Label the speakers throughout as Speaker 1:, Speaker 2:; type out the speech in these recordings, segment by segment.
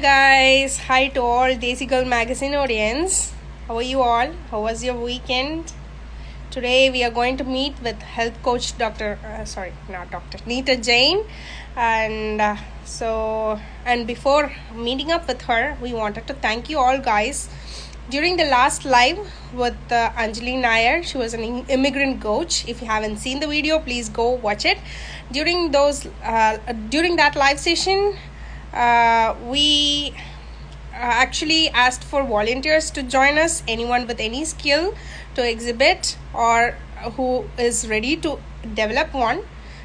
Speaker 1: guys, hi to all Desi Girl Magazine audience. How are you all? How was your weekend? Today we are going to meet with health coach Dr. Neeta Jain, and and before meeting up with her, we wanted to thank you all guys. During the last live with Anjali Nair, she was an immigrant coach. If you haven't seen the video, please go watch it. During that live session, we actually asked for volunteers to join us, anyone with any skill to exhibit or who is ready to develop one.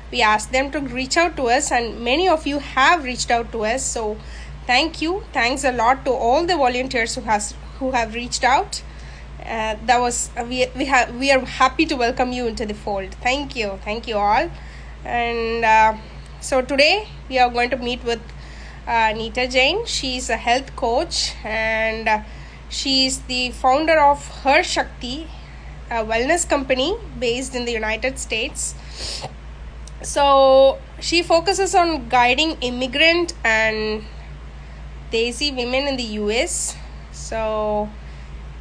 Speaker 1: We asked them to reach out to us, and many of you have reached out to us, so thanks a lot to all the volunteers who have reached out. That was we are happy to welcome you into the fold. Thank you all. And so today we are going to meet with Neeta Jain. She's a health coach, and she's the founder of Shakti, a wellness company based in the United States. So she focuses on guiding immigrant and Desi women in the US. So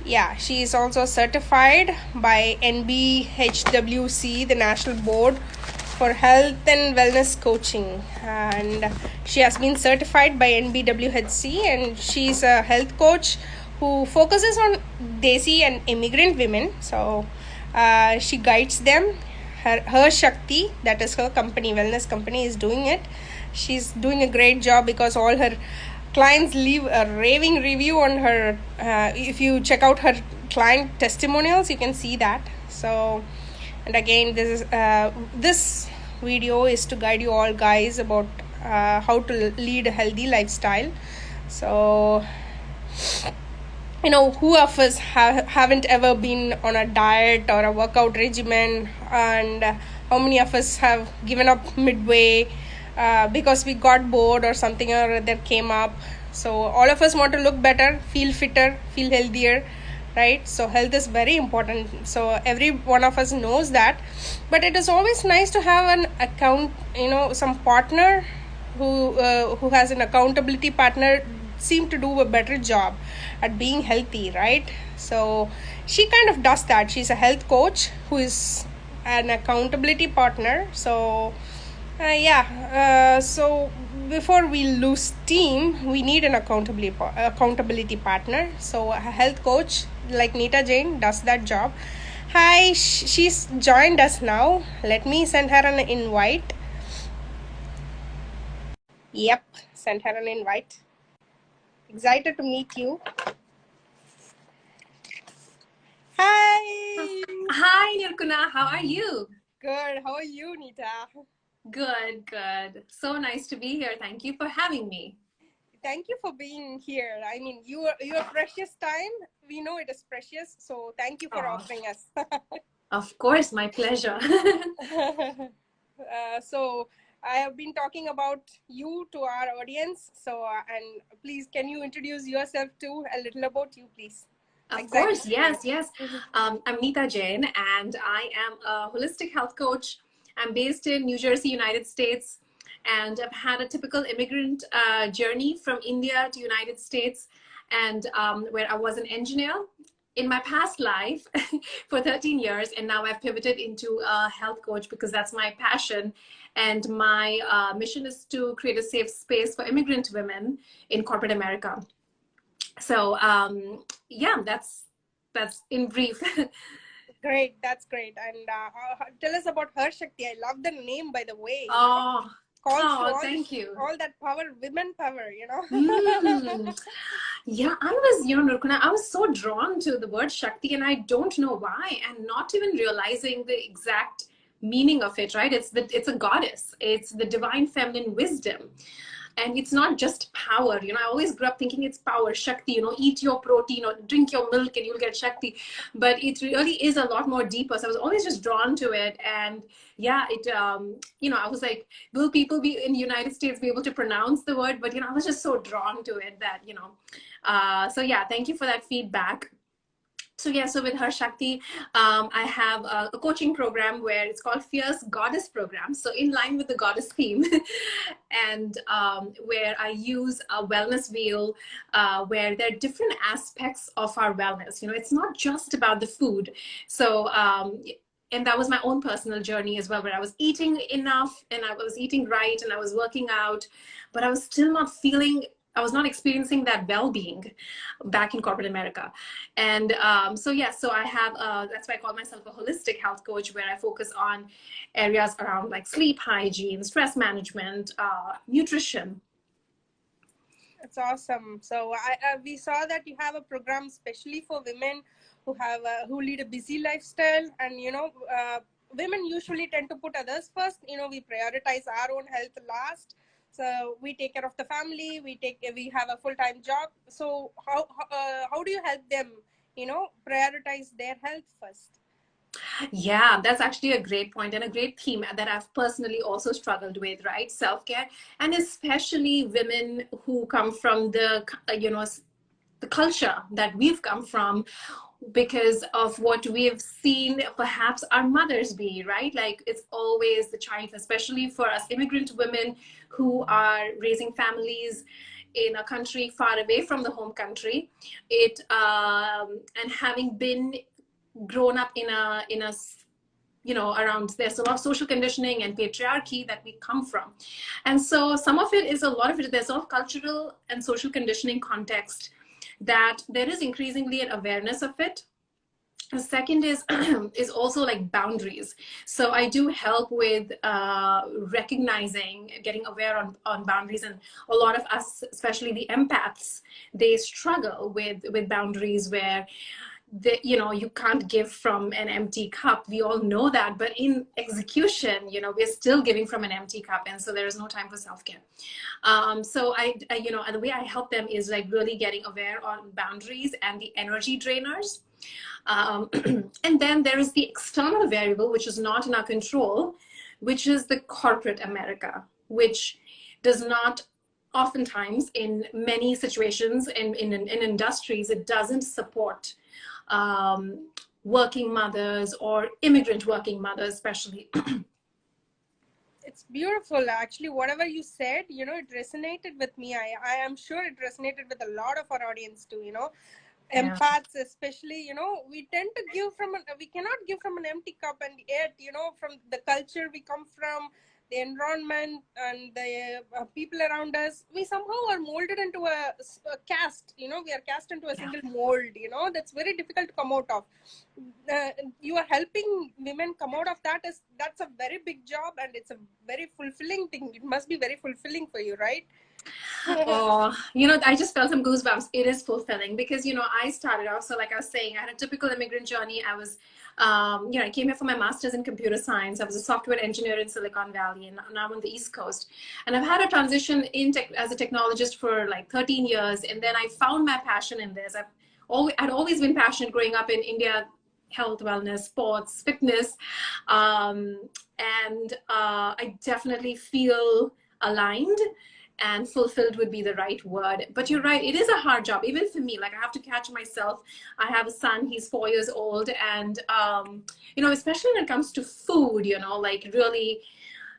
Speaker 1: yeah, she is also certified by NBHWC, the National Board for Health and Wellness Coaching, and she has been certified by NBWHC, and she's a health coach who focuses on Desi and immigrant women. So she guides them. Her Shakti, that is her company, wellness company, is doing it. She's doing a great job because all her clients leave a raving review on her. If you check out her client testimonials, you can see that. So, and again, this video is to guide you all guys about how to lead a healthy lifestyle. So, who of us haven't ever been on a diet or a workout regimen, and how many of us have given up midway because we got bored or something or other came up. So all of us want to look better, feel fitter, feel healthier, right? So health is very important, so every one of us knows that. But it is always nice to have an account, some partner who has an accountability partner, seem to do a better job at being healthy, right? So she kind of does that. She's a health coach who is an accountability partner. So so before we lose steam, we need an accountability partner. So a health coach like Neeta Jain does that job. Hi, she's joined us now. Let me send her an invite. Yep, send her an invite. Excited to meet you. Hi.
Speaker 2: Hi, Nirkuna. How are you?
Speaker 1: Good. How are you, Neeta?
Speaker 2: Good. So nice to be here. Thank you for having me.
Speaker 1: Thank you for being here. I mean, your precious time. We know it is precious, so thank you for offering us.
Speaker 2: Of course, my pleasure.
Speaker 1: So I have been talking about you to our audience. So and please, can you introduce yourself too? A little about you, please.
Speaker 2: Of course, yes. I'm Neeta Jain, and I am a holistic health coach. I'm based in New Jersey, United States, and I've had a typical immigrant journey from India to United States, and where I was an engineer in my past life for 13 years, and now I've pivoted into a health coach because that's my passion. And my mission is to create a safe space for immigrant women in corporate America. So yeah, that's in brief.
Speaker 1: Great, that's great. And tell us about Shakti. I love the name, by the way.
Speaker 2: Thank you.
Speaker 1: All that power, women power,
Speaker 2: Yeah, I was, Nurkuna, I was so drawn to the word Shakti, and I don't know why, and not even realizing the exact meaning of it, right? It's a goddess. It's the divine feminine wisdom. And it's not just power. I always grew up thinking it's power, Shakti, eat your protein or drink your milk and you'll get Shakti. But it really is a lot more deeper. So I was always just drawn to it. And yeah, I was like, will people in the United States be able to pronounce the word? But, I was just so drawn to it that, so yeah, thank you for that feedback. So yeah, so with her Shakti, I have a coaching program where it's called Fierce Goddess Program. So in line with the goddess theme, and where I use a wellness wheel, where there are different aspects of our wellness. You know, it's not just about the food. So and that was my own personal journey as well, where I was eating enough and I was eating right and I was working out, but I was still not feeling. I was not experiencing that well-being back in corporate America. And so, yeah, so I have, that's why I call myself a holistic health coach, where I focus on areas around like sleep hygiene, stress management, nutrition.
Speaker 1: It's awesome. So we saw that you have a program especially for women who have who lead a busy lifestyle, and women usually tend to put others first. We prioritize our own health last. So we take care of the family. We have a full-time job. So how do you help them? Prioritize their health first.
Speaker 2: Yeah, that's actually a great point and a great theme that I've personally also struggled with, right? Self-care, and especially women who come from the culture that we've come from, because of what we've seen perhaps our mothers be, right? Like it's always the child, especially for us immigrant women who are raising families in a country far away from the home country. And having been grown up in a around, there's a lot of social conditioning and patriarchy that we come from. And so some of it is, a lot of it, there's a lot of cultural and social conditioning context that there is increasingly an awareness of it. The second is is also like boundaries. So I do help with recognizing, getting aware on boundaries, and a lot of us, especially the empaths, they struggle with boundaries, where you can't give from an empty cup. We all know that, but in execution, we're still giving from an empty cup, and so there is no time for self-care. So the way I help them is like really getting aware on boundaries and the energy drainers. And then there is the external variable, which is not in our control, which is the corporate America, which does not, oftentimes in many situations in industries, it doesn't support working mothers or immigrant working mothers, especially.
Speaker 1: It's beautiful. Actually, whatever you said, it resonated with me. I am sure it resonated with a lot of our audience too.
Speaker 2: Yeah.
Speaker 1: Empaths especially, we tend to give we cannot give from an empty cup, and yet, from the culture we come from, the environment and the people around us, we somehow are molded into a cast. We are cast into a single mold. That's very difficult to come out of. You are helping women come out of that's a very big job, and it's a very fulfilling thing. It must be very fulfilling for you, right?
Speaker 2: Oh, I just felt some goosebumps. It is fulfilling because, I started off, so like I was saying, I had a typical immigrant journey. I was, I came here for my master's in computer science. I was a software engineer in Silicon Valley, and now I'm on the East Coast. And I've had a transition as a technologist for like 13 years. And then I found my passion in this. I'd always been passionate growing up in India: health, wellness, sports, fitness. And I definitely feel aligned, and fulfilled would be the right word. But you're right, it is a hard job, even for me. Like, I have to catch myself. I have a son, he's 4 years old, and especially when it comes to food, like really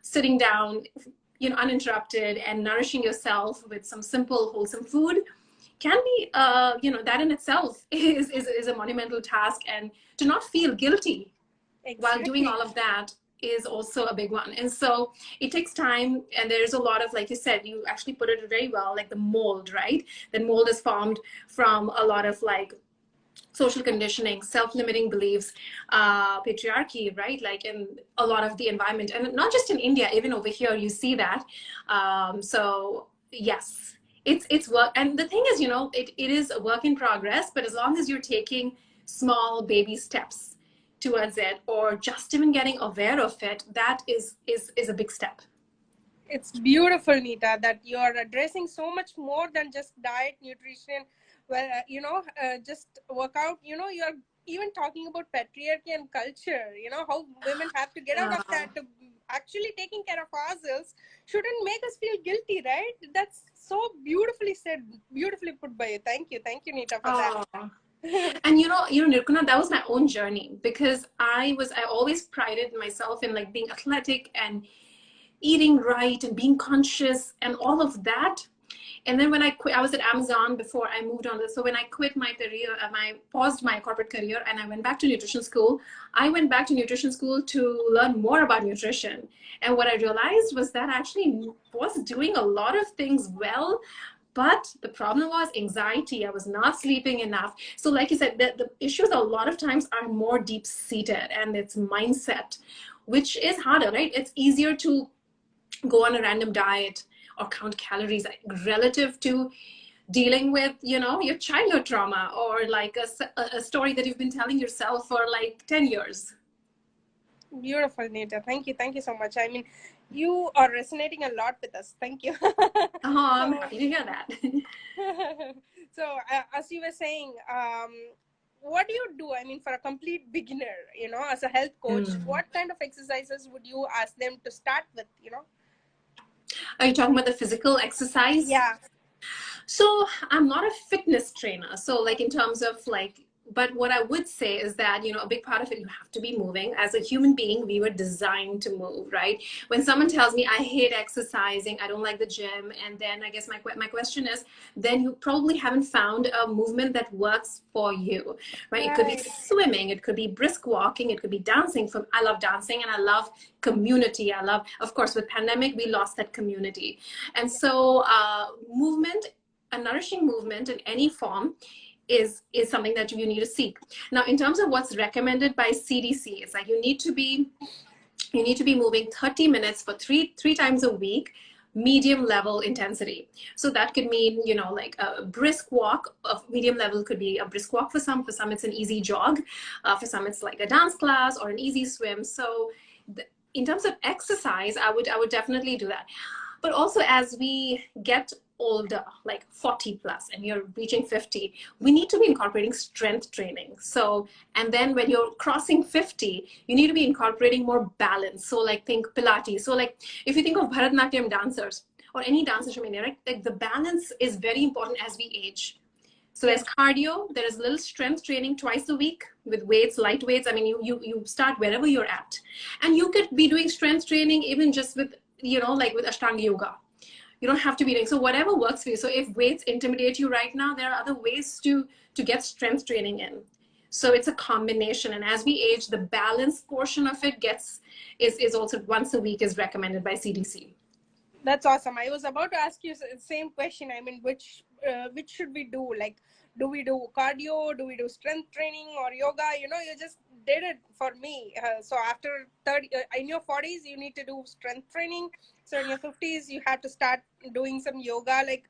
Speaker 2: sitting down, uninterrupted, and nourishing yourself with some simple wholesome food can be that in itself is a monumental task. And to not feel guilty while doing
Speaker 1: Exactly.
Speaker 2: all of that is also a big one. And so it takes time, and there's a lot of, like you said, you actually put it very well, like the mold, right? That mold is formed from a lot of like social conditioning, self-limiting beliefs, patriarchy, right? Like in a lot of the environment, and not just in India, even over here you see that. So yes, it's work. And the thing is, it is a work in progress, but as long as you're taking small baby steps towards it, or just even getting aware of it, that is a big step.
Speaker 1: It's beautiful, Neeta, that you are addressing so much more than just diet, nutrition, well, just workout. You are even talking about patriarchy and culture, how women have to get out of that to actually taking care of ourselves shouldn't make us feel guilty, right? That's so beautifully said, beautifully put by you. Thank you, Neeta, for that.
Speaker 2: And Nirkuna, that was my own journey, because I always prided myself in like being athletic and eating right and being conscious and all of that. And then when I quit, I was at Amazon before I moved on. So when I quit my career, I paused my corporate career and I went back to nutrition school. I went back to nutrition school to learn more about nutrition. And what I realized was that I actually was doing a lot of things well, but the problem was anxiety. I was not sleeping enough. So like you said, the issues a lot of times are more deep seated, and it's mindset, which is harder, right? It's easier to go on a random diet or count calories relative to dealing with your childhood trauma, or like a story that you've been telling yourself for like 10 years.
Speaker 1: Beautiful, Neeta. Thank you so much. I mean, you are resonating a lot with us. Thank you.
Speaker 2: I'm happy to hear that.
Speaker 1: So as you were saying, what do you do? I mean, for a complete beginner, as a health coach, what kind of exercises would you ask them to start with?
Speaker 2: Are you talking about the physical exercise?
Speaker 1: Yeah.
Speaker 2: So I'm not a fitness trainer. So like in terms of like, but what I would say is that, a big part of it, you have to be moving. As a human being, we were designed to move, right? When someone tells me I hate exercising, I don't like the gym, and then I guess my question is, then you probably haven't found a movement that works for you, right? It could be swimming, it could be brisk walking, it could be dancing. I love dancing and I love community. I love, of course, with pandemic, we lost that community. And so movement, a nourishing movement in any form, is something that you need to seek. Now, in terms of what's recommended by CDC, it's like you need to be moving 30 minutes for three times a week, medium level intensity. So that could mean, like a brisk walk of medium level could be a brisk walk for some it's an easy jog, for some it's like a dance class or an easy swim. So in terms of exercise, I would definitely do that. But also, as we get older, like 40 plus, and you're reaching 50, we need to be incorporating strength training. So, and then when you're crossing 50, you need to be incorporating more balance. So like think Pilates. So like if you think of Bharatanatyam dancers or any dancers from India, right? Like the balance is very important as we age. So there's cardio, there is little strength training twice a week with weights, light weights. I mean, you start wherever you're at. And you could be doing strength training even just with, like with Ashtanga yoga. You don't have to be doing, so whatever works for you. So if weights intimidate you right now, there are other ways to get strength training in. So it's a combination. And as we age, the balance portion of it is also once a week is recommended by CDC.
Speaker 1: That's awesome. I was about to ask you the same question. I mean, which should we do? Like, do we do cardio? Do we do strength training or yoga? You just did it for me. So after 30, in your 40s, you need to do strength training. So in your 50s, you have to start doing some yoga. Like,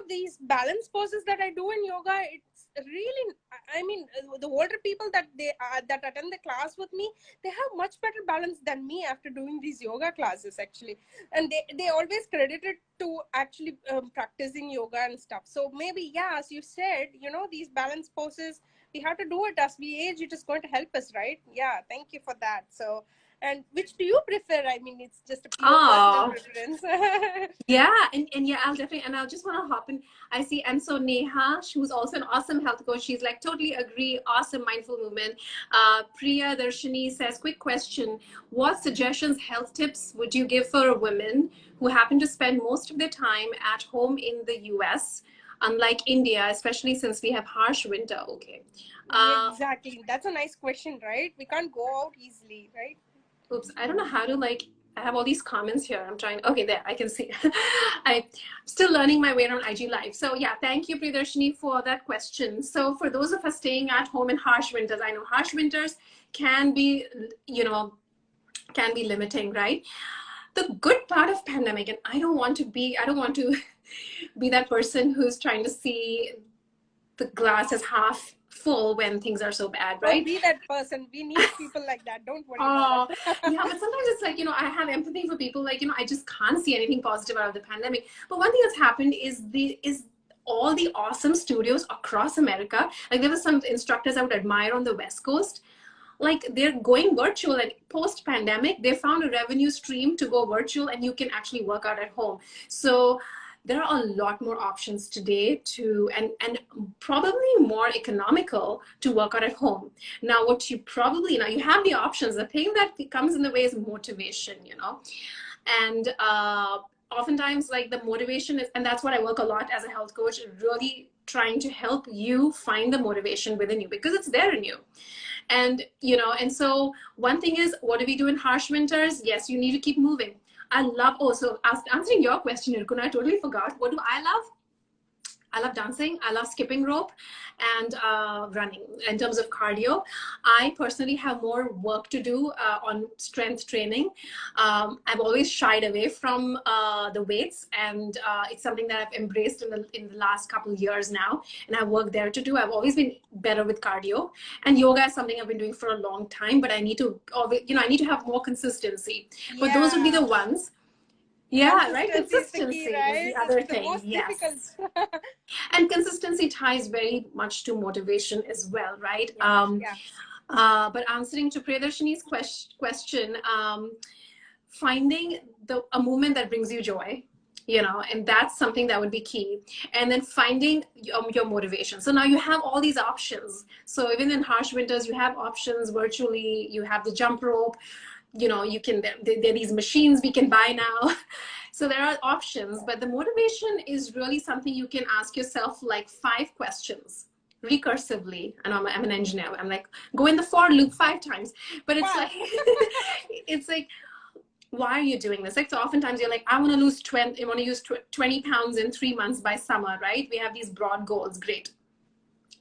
Speaker 1: these balance poses that I do in yoga, it's really, I mean, the older people that attend the class with me, they have much better balance than me after doing these yoga classes, actually. And they always credit it to actually practicing yoga and stuff. So maybe, yeah, as you said, these balance poses, we have to do it as we age. It is going to help us, right? Yeah, thank you for that. So, and which do you prefer? I mean, it's just a pure personal preference.
Speaker 2: Yeah, and yeah, I'll definitely, and I'll just want to hop in. I see, and so Neha, who's also an awesome health coach, she's like, totally agree, awesome mindful movement. Priya Darshini says, quick question, what suggestions, health tips would you give for women who happen to spend most of their time at home in the US, unlike India, especially since we have harsh winter? Okay.
Speaker 1: Exactly. That's a nice question, right? We can't go out easily, right?
Speaker 2: Oops, I don't know how to I have all these comments here. I'm trying, okay, there, I can see. I'm still learning my way around IG Live. So yeah, thank you, Priyadarshini, for that question. So for those of us staying at home in harsh winters, I know harsh winters can be, can be limiting, right? The good part of pandemic, and I don't want to be that person who's trying to see the glass as half full when things are so bad, right?
Speaker 1: Don't be that person. We need people like that. Don't worry about it.
Speaker 2: Yeah, but sometimes it's like, I have empathy for people, like, I just can't see anything positive out of the pandemic. But one thing that's happened is all the awesome studios across America. Like there were some instructors I would admire on the West Coast. Like they're going virtual, and post pandemic, they found a revenue stream to go virtual, and you can actually work out at home. So there are a lot more options today to, and probably more economical to work out at home. Now, what you probably, now you have the options. The thing that comes in the way is motivation, you know, and oftentimes like the motivation is, and that's what I work a lot as a health coach, really trying to help you find the motivation within you, because it's there in you. And you know, and so one thing is, what do we do in harsh winters? Yes, you need to keep moving. I love, oh, so answering your question, Irkun, I totally forgot. What do I love? I love dancing. I love skipping rope and running. In terms of cardio, I personally have more work to do on strength training. I've always shied away from the weights, and it's something that I've embraced in the last couple of years now, and I have work there to do. I've always been better with cardio, and yoga is something I've been doing for a long time, but I need to, you know, I need to have more consistency. But those would be the ones. Yeah, right. Consistency is the other thing.
Speaker 1: Most
Speaker 2: yes.
Speaker 1: difficult.
Speaker 2: And consistency ties very much to motivation as well, right? But answering to Priyadarshini's question, finding a movement that brings you joy, you know, and that's something that would be key. And then finding your motivation. So now you have all these options. So even in harsh winters, you have options virtually. You have the jump rope. You know, you can, there are these machines we can buy now. So there are options, but the motivation is really something you can ask yourself like 5 questions recursively. And I'm an engineer. I'm like, go in the for loop 5 times. But it's like, it's like, why are you doing this? Like, so oftentimes you're like, I want to lose 20, I want to use 20 pounds in 3 months by summer, right? We have these broad goals. Great.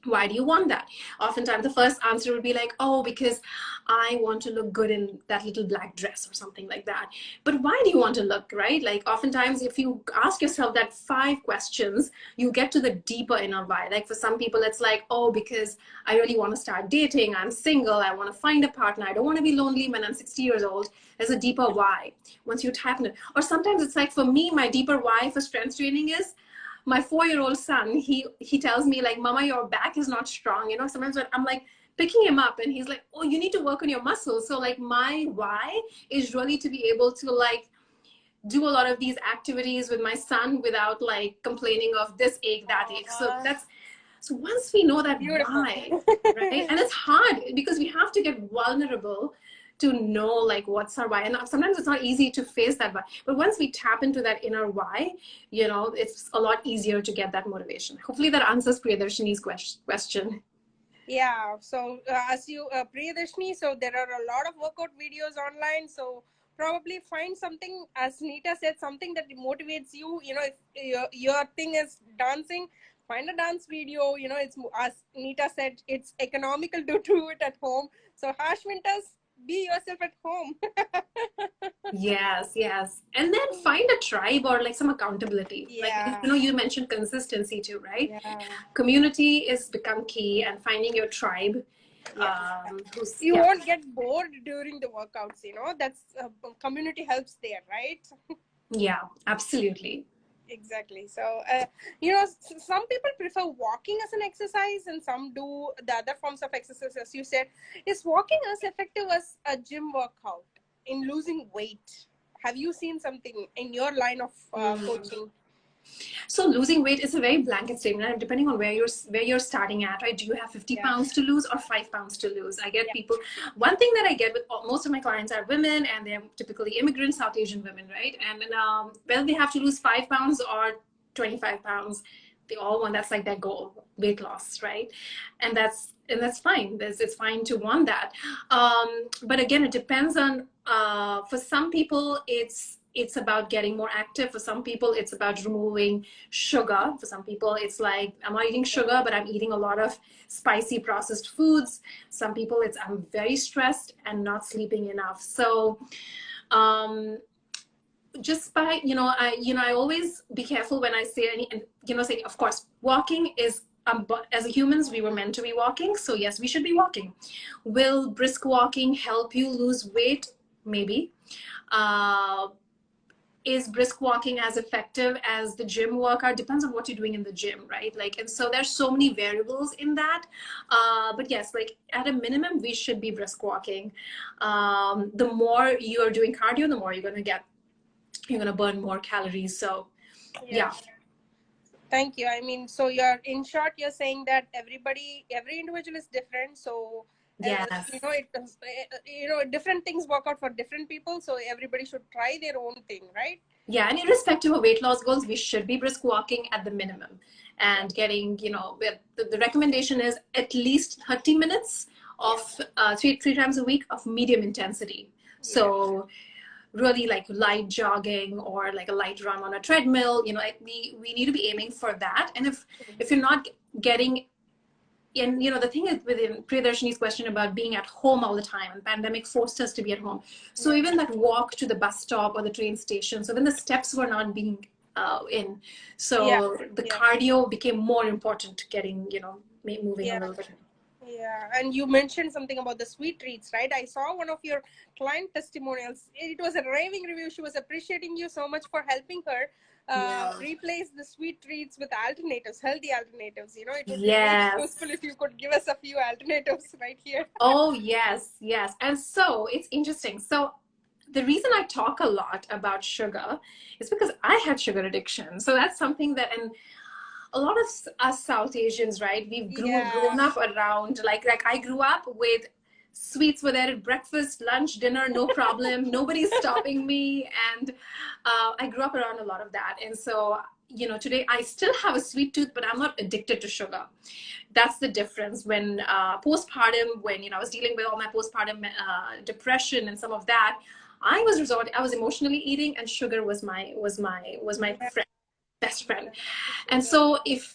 Speaker 2: Why do you want that? Oftentimes the first answer would be like, oh, because I want to look good in that little black dress or something like that. But why do you want to look, right? Like oftentimes if you ask yourself that 5 questions, you get to the deeper inner why. Like for some people, it's like, oh, because I really want to start dating. I'm single. I want to find a partner. I don't want to be lonely when I'm 60 years old. There's a deeper why once you tap into it. Or sometimes it's like, for me, my deeper why for strength training is, my 4-year-old son, he tells me like, Mama, your back is not strong. You know, sometimes when I'm like picking him up and he's like, oh, you need to work on your muscles. So like my why is really to be able to like do a lot of these activities with my son without like complaining of this ache, that ache. So once we know that why, right? And it's hard because we have to get vulnerable to know like what's our why. And sometimes it's not easy to face that why. But once we tap into that inner why, you know, it's a lot easier to get that motivation. Hopefully that answers Priyadarshini's question.
Speaker 1: Yeah. So as you, Priyadarshini, so there are a lot of workout videos online. So probably find something, as Neeta said, something that motivates you. You know, if your thing is dancing, find a dance video. You know, it's, as Neeta said, it's economical to do it at home. So harsh winters, be yourself at home.
Speaker 2: Yes. And then find a tribe or like some accountability. Like, you know, you mentioned consistency too, right? Community is become key, and finding your tribe.
Speaker 1: You won't get bored during the workouts, you know, that's community helps there, right?
Speaker 2: Yeah, absolutely.
Speaker 1: Exactly. So, you know, some people prefer walking as an exercise and some do the other forms of exercise. As you said, is walking as effective as a gym workout in losing weight? Have you seen something in your line of coaching?
Speaker 2: So losing weight is a very blanket statement, depending on where you're starting at, right? Do you have 50 pounds to lose or 5 pounds to lose? I get people, one thing that I get with most of my clients are women, and they're typically immigrant South Asian women, right? And whether they have to lose 5 pounds or 25 pounds, they all want, that's like their goal, weight loss, right? And that's fine. It's fine to want that. But again, it depends on, for some people, it's about getting more active. For some people, it's about removing sugar. For some people, it's like, I'm not eating sugar, but I'm eating a lot of spicy processed foods. Some people, it's, I'm very stressed and not sleeping enough. So, just by, I always be careful when I say any, say, of course, walking is, as humans, we were meant to be walking. So yes, we should be walking. Will brisk walking help you lose weight? Maybe. Is brisk walking as effective as the gym workout? Depends on what you're doing in the gym, right? Like, and so there's so many variables in that. But yes, like at a minimum, we should be brisk walking. The more you're doing cardio, the more you're going to burn more calories. So yeah.
Speaker 1: Thank you. I mean, so you're in short, you're saying that every individual is different. So, you
Speaker 2: Yes.
Speaker 1: know, different things work out for different people. So everybody should try their own thing, right?
Speaker 2: Yeah, and irrespective of weight loss goals, we should be brisk walking at the minimum
Speaker 1: Yeah.
Speaker 2: and getting, the recommendation is at least 30 minutes
Speaker 1: Yeah.
Speaker 2: of three times a week of medium intensity.
Speaker 1: Yeah.
Speaker 2: So really like light jogging or like a light run on a treadmill, we need to be aiming for that. And if you're not getting, and the thing is within Priyadarshini's question about being at home all the time, and pandemic forced us to be at home. So
Speaker 1: Yeah.
Speaker 2: even that walk to the bus stop or the train station, so when the steps were not being in,
Speaker 1: Yeah.
Speaker 2: so the
Speaker 1: Yeah.
Speaker 2: cardio became more important, getting moving a
Speaker 1: Yeah.
Speaker 2: little bit.
Speaker 1: Yeah, and you mentioned something about the sweet treats, right? I saw one of your client testimonials. It was a raving review. She was appreciating you so much for helping her
Speaker 2: Yeah.
Speaker 1: replace the sweet treats with alternatives, healthy alternatives. You know, it would be really
Speaker 2: Yes.
Speaker 1: useful if you could give us a few alternatives right here.
Speaker 2: Oh, yes, yes. And so it's interesting. So the reason I talk a lot about sugar is because I had sugar addiction. So that's something that, and a lot of us South Asians, right? We've
Speaker 1: Yeah,
Speaker 2: grown up around, like I grew up with sweets were there at breakfast, lunch, dinner, no problem. Nobody's stopping me. And I grew up around a lot of that. And so, today I still have a sweet tooth, but I'm not addicted to sugar. That's the difference. When postpartum, when I was dealing with all my postpartum depression and some of that, I was emotionally eating, and sugar was my
Speaker 1: yeah,
Speaker 2: friend, best friend. And
Speaker 1: yeah.
Speaker 2: so if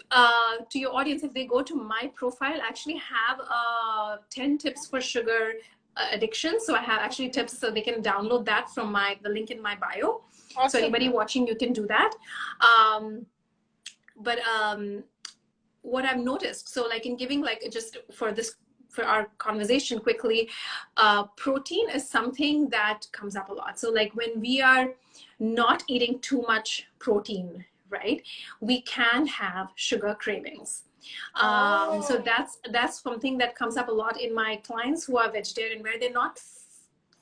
Speaker 2: to your audience, if they go to my profile, I actually have 10 tips for sugar addiction. So I have actually tips, so they can download that from the link in my bio. So
Speaker 1: Awesome.
Speaker 2: anybody watching, you can do that. But what I've noticed, so like in giving, like just for our conversation quickly, protein is something that comes up a lot. So like when we are not eating too much protein, right, we can have sugar cravings. So
Speaker 1: Oh,
Speaker 2: that's something that comes up a lot in my clients who are vegetarian, where they're not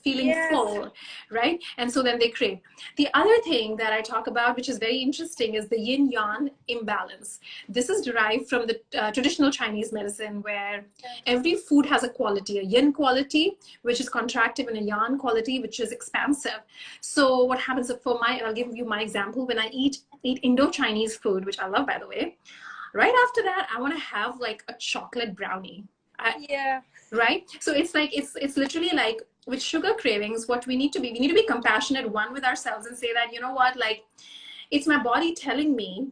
Speaker 2: feeling
Speaker 1: yes.
Speaker 2: full, right? And so then they crave. The other thing that I talk about, which is very interesting, is the yin yang imbalance. This is derived from the traditional Chinese medicine, where every food has a quality, a yin quality, which is contractive, and a yang quality, which is expansive. So what happens and I'll give you my example, when I eat Indo-Chinese food, which I love, by the way, right after that, I want to have like a chocolate brownie.
Speaker 1: Yeah.
Speaker 2: Right, so it's like it's literally like with sugar cravings, what we need to be compassionate one with ourselves and say that, you know what, like it's my body telling me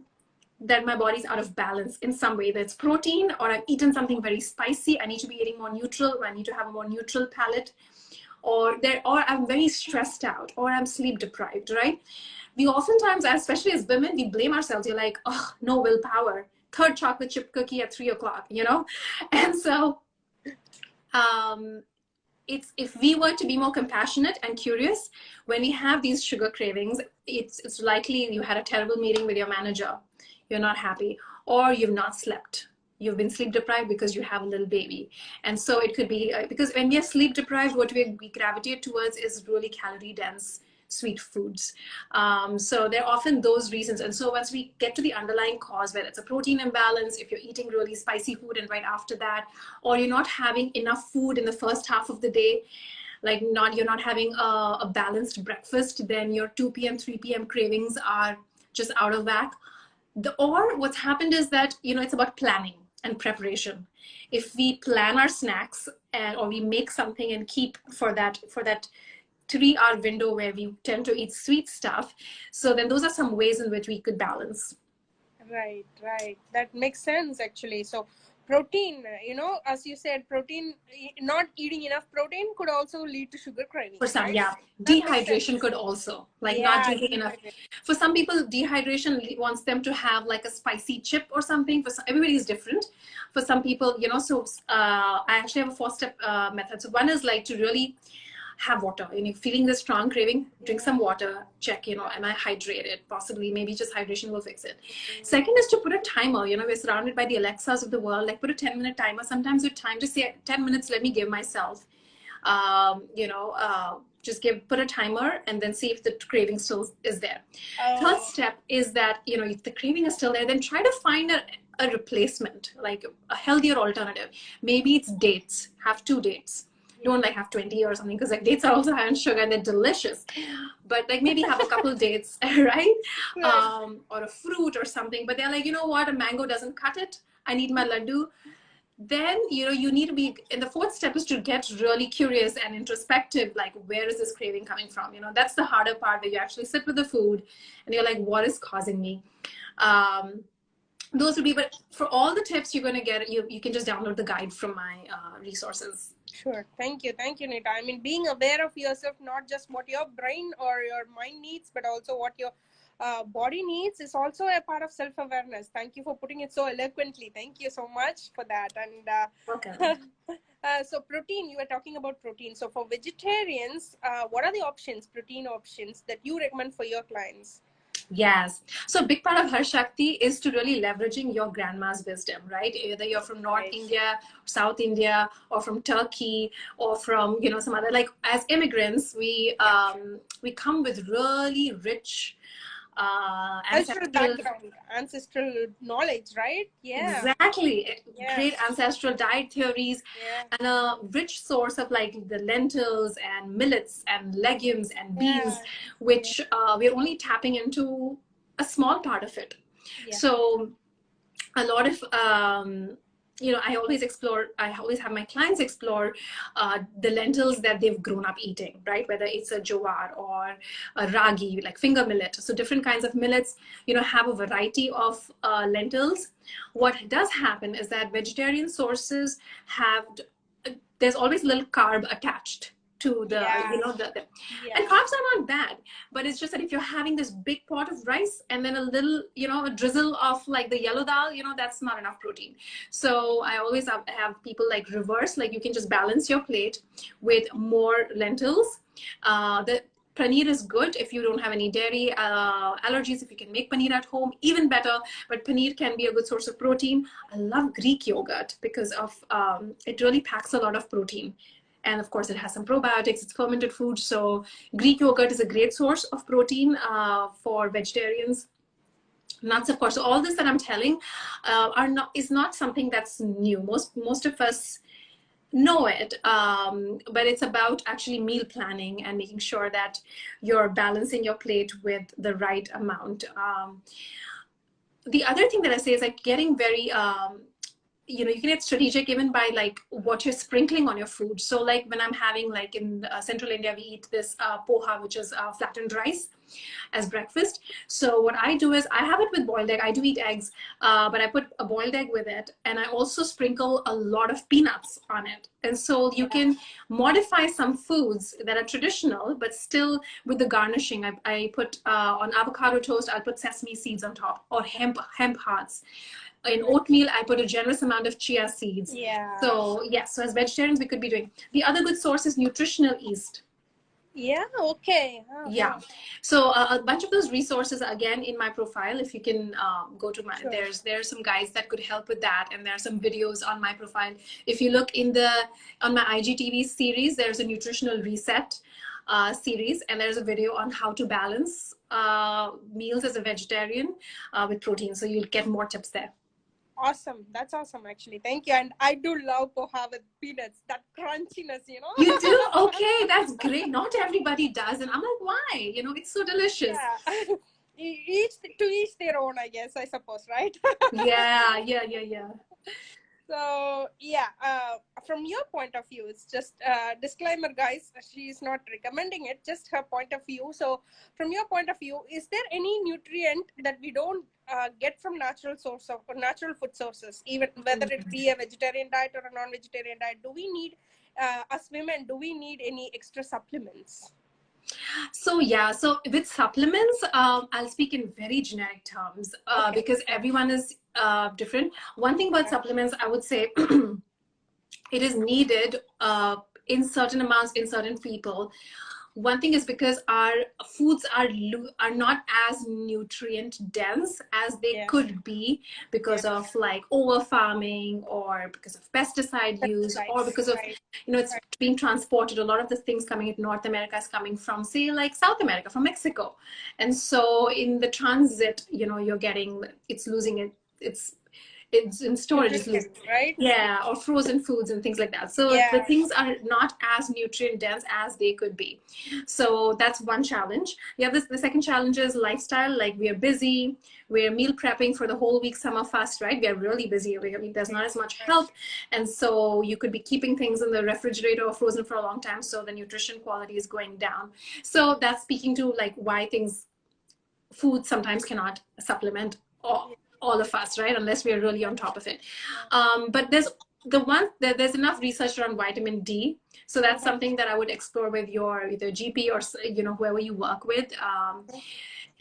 Speaker 2: that my body's out of balance in some way. That's protein, or I've eaten something very spicy, I need to be eating more neutral, or I need to have a more neutral palate, or I'm very stressed out, or I'm sleep deprived, right? We oftentimes, especially as women, we blame ourselves. You're like, oh, no willpower, third chocolate chip cookie at 3 o'clock, and so um it's if we were to be more compassionate and curious when we have these sugar cravings, it's likely you had a terrible meeting with your manager, you're not happy, or you've not slept, you've been sleep deprived because you have a little baby. And so it could be because when we are sleep deprived, what we gravitate towards is really calorie dense sweet foods. So there are often those reasons. And so once we get to the underlying cause, whether it's a protein imbalance, if you're eating really spicy food and right after that, or you're not having enough food in the first half of the day, like you're not having a balanced breakfast, then your 2 p.m., 3 p.m. cravings are just out of whack. Or what's happened is that, it's about planning and preparation. If we plan our snacks, or we make something and keep for that 3 hour window where we tend to eat sweet stuff, so then those are some ways in which we could balance.
Speaker 1: Right, right. That makes sense actually. So, protein, as you said, not eating enough protein could also lead to sugar
Speaker 2: For
Speaker 1: cravings,
Speaker 2: some,
Speaker 1: right?
Speaker 2: yeah,
Speaker 1: That makes
Speaker 2: dehydration
Speaker 1: sense.
Speaker 2: could also, like not
Speaker 1: Yeah,
Speaker 2: drinking enough.
Speaker 1: dehydrated.
Speaker 2: For some people, dehydration wants them to have like a spicy chip or something. Everybody is different. For some people, so I actually have a 4-step method. So one is like to really have water. Feeling the strong craving, drink
Speaker 1: Yeah.
Speaker 2: some water, check, am I hydrated? Possibly, maybe just hydration will fix it. Second is to put a timer. We're surrounded by the Alexas of the world. Like put a 10-minute timer. Sometimes with time, just say 10 minutes, let me give myself. just put a timer and then see if the craving still is there. Third
Speaker 1: Oh,
Speaker 2: step is that, if the craving is still there, then try to find a replacement, like a healthier alternative. Maybe it's dates. Have 2 dates. Don't like have 20 or something, because like dates are also high in sugar and they're delicious. But like maybe have a couple dates, right?
Speaker 1: right.
Speaker 2: Or a fruit or something. But they're like, you know what? A mango doesn't cut it. I need my laddu. Then you need to be, and the fourth step is to get really curious and introspective, like where is this craving coming from? That's the harder part, where you actually sit with the food and you're like, what is causing me? Those would be, but for all the tips you're going to get, you can just download the guide from my resources.
Speaker 1: Sure. Thank you, Neeta. I mean, being aware of yourself, not just what your brain or your mind needs, but also what your body needs, is also a part of self-awareness. Thank you for putting it so eloquently. Thank you so much for that. And
Speaker 2: Welcome.
Speaker 1: so protein, you were talking about protein. So for vegetarians, what are the options, protein options, that you recommend for your clients?
Speaker 2: Yes. So a big part of Har Shakti is to really leveraging your grandma's wisdom, right? Either you're from North
Speaker 1: Right.
Speaker 2: India, South India, or from Turkey, or from, some other, like as immigrants, we come with really rich
Speaker 1: Cultural
Speaker 2: ancestral.
Speaker 1: background, ancestral knowledge, right? Yeah.
Speaker 2: Exactly. Great
Speaker 1: Yes.
Speaker 2: ancestral diet theories,
Speaker 1: Yeah.
Speaker 2: and a rich source of like the lentils and millets and legumes and beans,
Speaker 1: Yeah.
Speaker 2: which we're only tapping into a small part of it.
Speaker 1: Yeah.
Speaker 2: So a lot of I always have my clients explore the lentils that they've grown up eating, right? Whether it's a jowar or a ragi, like finger millet. So different kinds of millets, have a variety of lentils. What does happen is that vegetarian sources there's always a little carb attached to the,
Speaker 1: Yeah.
Speaker 2: and carbs are not bad, but it's just that if you're having this big pot of rice and then a little, a drizzle of like the yellow dal, that's not enough protein. So I always have people like reverse, like you can just balance your plate with more lentils. The paneer is good if you don't have any dairy allergies. If you can make paneer at home, even better. But paneer can be a good source of protein. I love Greek yogurt because of it really packs a lot of protein. And of course, it has some probiotics. It's fermented food. So Greek yogurt is a great source of protein for vegetarians. Nuts, of course. So all this that I'm telling is not something that's new. Most of us know it, but it's about actually meal planning and making sure that you're balancing your plate with the right amount. The other thing that I say is like getting very you can get strategic even by like what you're sprinkling on your food. So like when I'm having, like in central India, we eat this poha, which is flattened rice, as breakfast. So what I do is I have it with boiled egg. I do eat eggs, but I put a boiled egg with it, and I also sprinkle a lot of peanuts on it. And so you can modify some foods that are traditional, but still with the garnishing. I put on avocado toast, I'll put sesame seeds on top, or hemp hearts. In oatmeal, I put a generous amount of chia seeds.
Speaker 1: Yeah.
Speaker 2: So yes, so as vegetarians, we could be doing. The other good source is nutritional yeast.
Speaker 1: Yeah. Okay.
Speaker 2: Yeah. So a bunch of those resources are again in my profile. If you can go to my,
Speaker 1: Sure.
Speaker 2: there's some guides that could help with that, and there are some videos on my profile. If you look on my IGTV series, there's a nutritional reset series, and there's a video on how to balance meals as a vegetarian with protein. So you'll get more tips there.
Speaker 1: Awesome. That's awesome, actually. Thank you. And I do love poha with peanuts, that crunchiness,
Speaker 2: You do? Okay, that's great. Not everybody does. And I'm like, why? It's so delicious.
Speaker 1: Yeah. Each their own, I guess, I suppose, right?
Speaker 2: Yeah.
Speaker 1: So yeah, from your point of view, it's just disclaimer, guys, she's not recommending it, just her point of view. So from your point of view, is there any nutrient that we don't get from natural food sources, even whether it be a vegetarian diet or a non-vegetarian diet? Do we need, as women, do we need any extra supplements?
Speaker 2: So yeah, so with supplements, I'll speak in very generic terms because everyone is different. One thing about supplements, I would say it is needed in certain amounts in certain people. One thing is because our foods are not as nutrient dense as they
Speaker 1: Yeah.
Speaker 2: could be because
Speaker 1: Yeah.
Speaker 2: of like over farming or because of pesticide use or
Speaker 1: Pesticides.
Speaker 2: because of,
Speaker 1: Right.
Speaker 2: it's being transported. A lot of the things coming in North America is coming from, say, like South America, from Mexico. And so in the transit, you're getting, it's losing it's in storage, it's
Speaker 1: Nutrition.
Speaker 2: losing.
Speaker 1: Right.
Speaker 2: Yeah, or frozen foods and things like that. So the
Speaker 1: Yeah.
Speaker 2: things are not as nutrient dense as they could be. So that's one challenge. Yeah, the second challenge is lifestyle. Like, we are busy, we're meal prepping for the whole week, some of us, right? We are really busy. I mean, there's not as much help. And so you could be keeping things in the refrigerator or frozen for a long time. So the nutrition quality is going down. So that's speaking to like why food sometimes cannot supplement all of us, right? Unless we are really on top of it. But there's enough research around vitamin D, so that's something that I would explore with your either GP or whoever you work with.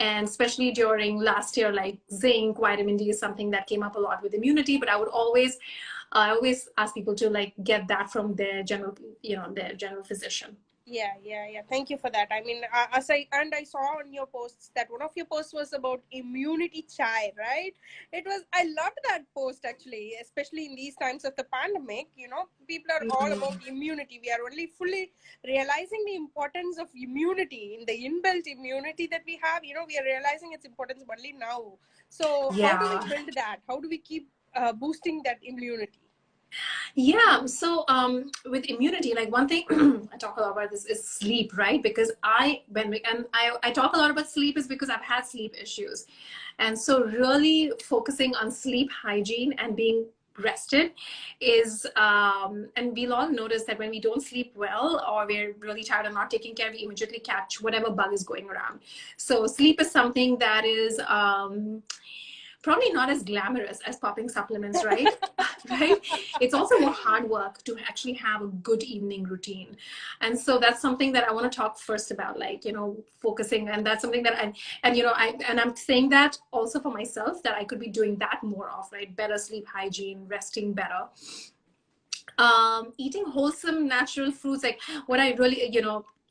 Speaker 2: And especially during last year, like zinc, vitamin D is something that came up a lot with immunity. But I always ask people to like get that from their general physician.
Speaker 1: Yeah. Thank you for that. I mean, I saw on your posts that one of your posts was about immunity chai, right? I loved that post actually, especially in these times of the pandemic. People are all about immunity. We are only fully realizing the importance of immunity, in the inbuilt immunity that we have. We are realizing its importance only now. So how do we
Speaker 2: Yeah.
Speaker 1: build that? How do we keep boosting that immunity?
Speaker 2: Yeah. So with immunity, like one thing I talk a lot about this is sleep, right? Because I talk a lot about sleep is because I've had sleep issues. And so really focusing on sleep hygiene and being rested is and we'll all notice that when we don't sleep well or we're really tired and not taking care, we immediately catch whatever bug is going around. So sleep is something that is probably not as glamorous as popping supplements, right? Right? It's also more hard work to actually have a good evening routine. And so that's something that I want to talk first about, like, focusing. And that's something that I'm saying that also for myself, that I could be doing that more of, right? Better sleep hygiene, resting better. Eating wholesome natural fruits, like what I really,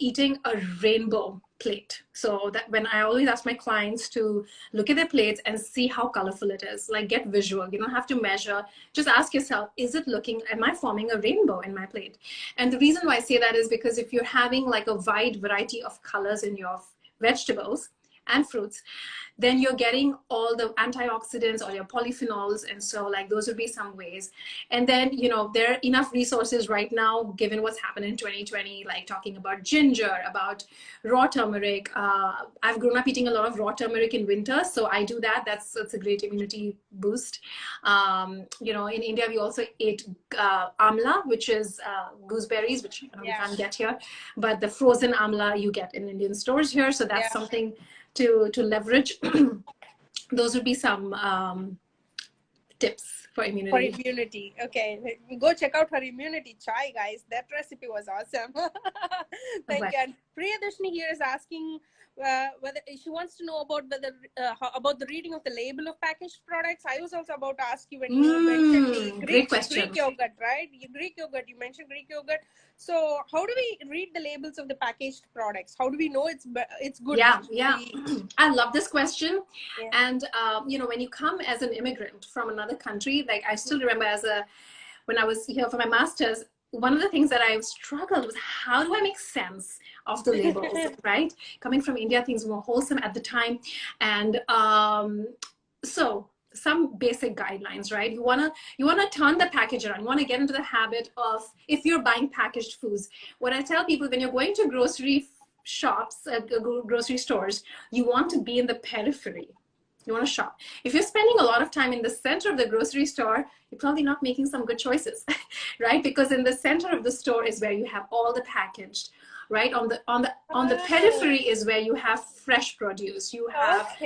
Speaker 2: eating a rainbow plate. So that when I always ask my clients to look at their plates and see how colorful it is, like get visual. You don't have to measure. Just ask yourself, am I forming a rainbow in my plate? And the reason why I say that is because if you're having like a wide variety of colors in your vegetables and fruits, then you're getting all the antioxidants or your polyphenols. And so like those would be some ways. And then, there are enough resources right now, given what's happened in 2020, like talking about ginger, about raw turmeric. I've grown up eating a lot of raw turmeric in winter. So I do that. That's a great immunity boost. In India, we also ate amla, which is gooseberries, which we can't get here. But the frozen amla you get in Indian stores here. So that's something to leverage. Those would be some tips for immunity.
Speaker 1: For immunity. Okay, go check out her immunity chai, guys. That recipe was awesome. Thank you. And Priyadarshini here is asking whether she wants to know about about the reading of the label of packaged products. I was also about to ask you when you mentioned the Greek yogurt, right? Greek yogurt. You mentioned Greek yogurt. So how do we read the labels of the packaged products? How do we know it's good?
Speaker 2: Yeah. I love this question. Yeah. And when you come as an immigrant from another country, like I still remember when I was here for my master's, one of the things that I struggled was, how do I make sense of the labels, right? Coming from India, things were more wholesome at the time. And so some basic guidelines, right? You wanna turn the package around. You wanna get into the habit of, if you're buying packaged foods, what I tell people, when you're going to grocery shops, grocery stores, you want to be in the periphery. You want to shop. If you're spending a lot of time in the center of the grocery store, you're probably not making some good choices, right? Because in the center of the store is where you have all the packaged, right? On the periphery is where you have fresh produce. You have,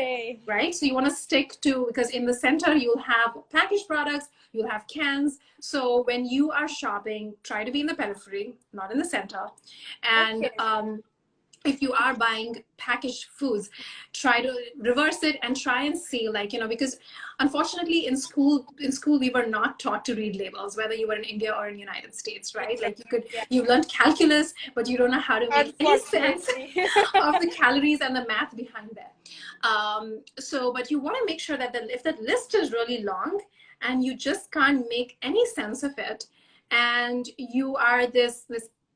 Speaker 2: right? So you want to stick to, because in the center you'll have packaged products, you'll have cans. So when you are shopping, try to be in the periphery, not in the center. And if you are buying packaged foods, try to reverse it and try and see, like, because unfortunately in school we were not taught to read labels, whether you were in India or in United States, right? Like
Speaker 1: Yeah.
Speaker 2: you learned calculus, but you don't know how to make any sense
Speaker 1: Unfortunately.
Speaker 2: of the calories and the math behind that. But you want to make sure that if that list is really long and you just can't make any sense of it, and you are this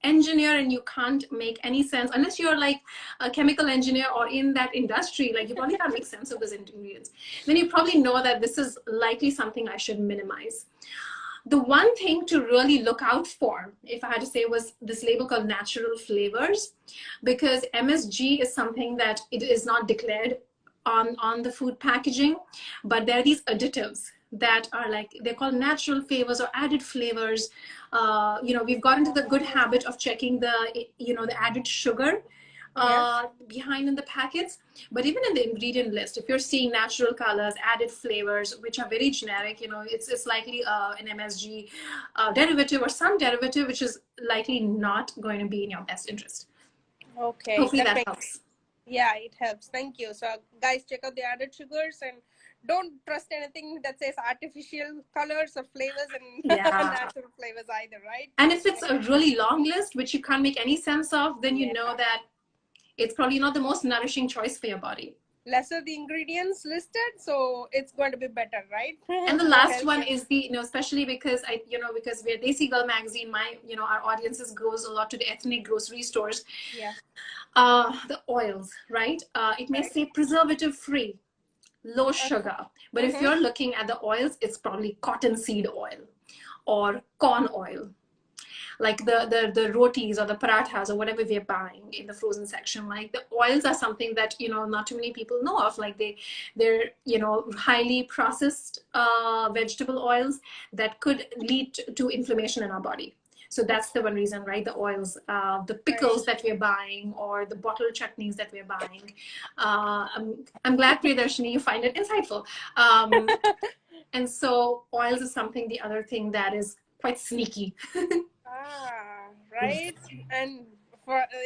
Speaker 2: engineer and you can't make any sense unless you're like a chemical engineer or in that industry, like you probably can't make sense of those ingredients, then you probably know that this is likely something I should minimize. The one thing to really look out for, if I had to say, was this label called natural flavors, because MSG is something that it is not declared on the food packaging, but there are these additives that are like, they're called natural flavors or added flavors. We've got into the good habit of checking the added sugar behind in the packets, but even in the ingredient list, if you're seeing natural colors, added flavors, which are very generic, it's likely an MSG derivative or some derivative, which is likely not going to be in your best interest.
Speaker 1: Okay,
Speaker 2: Hopefully that helps.
Speaker 1: Yeah, it helps. Thank you. So guys, check out the added sugars and don't trust anything that says artificial colors or flavors and natural flavors either, right?
Speaker 2: And if it's a really long list which you can't make any sense of, then you know that it's probably not the most nourishing choice for your body.
Speaker 1: Lesser the ingredients listed, so it's going to be better, right?
Speaker 2: And the last one is especially because because we're Desi Girl magazine, our audiences goes a lot to the ethnic grocery stores.
Speaker 1: Yeah.
Speaker 2: The oils, right? It may say preservative free, low sugar, but if you're looking at the oils, it's probably cottonseed oil or corn oil, like the rotis or the parathas or whatever we're buying in the frozen section. Like, the oils are something that not too many people know of. Like, they're highly processed vegetable oils that could lead to inflammation in our body. So that's the one reason, right? The oils, the pickles that we're buying, or the bottled chutneys that we're buying. I'm glad, Priyadarshini, you find it insightful. And so oils is something, the other thing that is quite sneaky.
Speaker 1: Right. And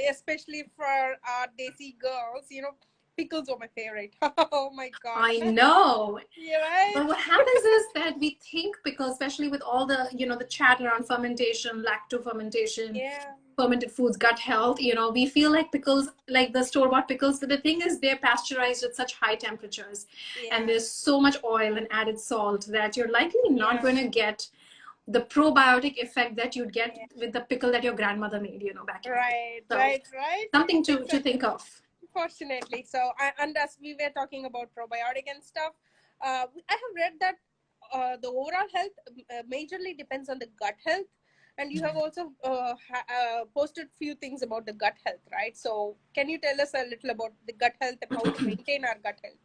Speaker 1: especially for our Desi girls, pickles are my favorite. Oh my god.
Speaker 2: I know.
Speaker 1: Yeah, right?
Speaker 2: But what happens is that we think pickles, especially with all the the chat around fermentation, lacto-fermentation, fermented foods, gut health, we feel like pickles, like the store-bought pickles, but the thing is they're pasteurized at such high temperatures, and there's so much oil and added salt that you're likely not going to get the probiotic effect that you'd get with the pickle that your grandmother made, back in the day. So
Speaker 1: right.
Speaker 2: Something to think of.
Speaker 1: Fortunately. So, and as we were talking about probiotic and stuff, I have read that the overall health majorly depends on the gut health. And you have also posted few things about the gut health, right? So can you tell us a little about the gut health and how to maintain our gut health?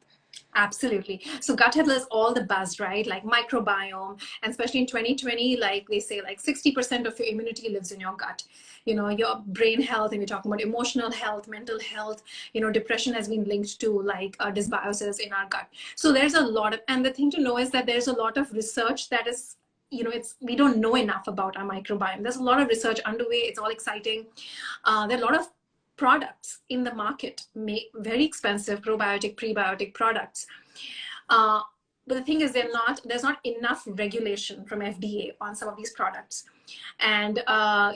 Speaker 2: Absolutely. So gut health is all the buzz, right? Like microbiome, and especially in 2020, like they say, like 60% of your immunity lives in your gut. Your brain health, and we're talking about emotional health, mental health, depression has been linked to like dysbiosis in our gut. So there's a lot of, and the thing to know is that there's a lot of research that is, we don't know enough about our microbiome. There's a lot of research underway. It's all exciting. There are a lot of products in the market, very expensive probiotic, prebiotic products. But the thing is, there's not enough regulation from FDA on some of these products. And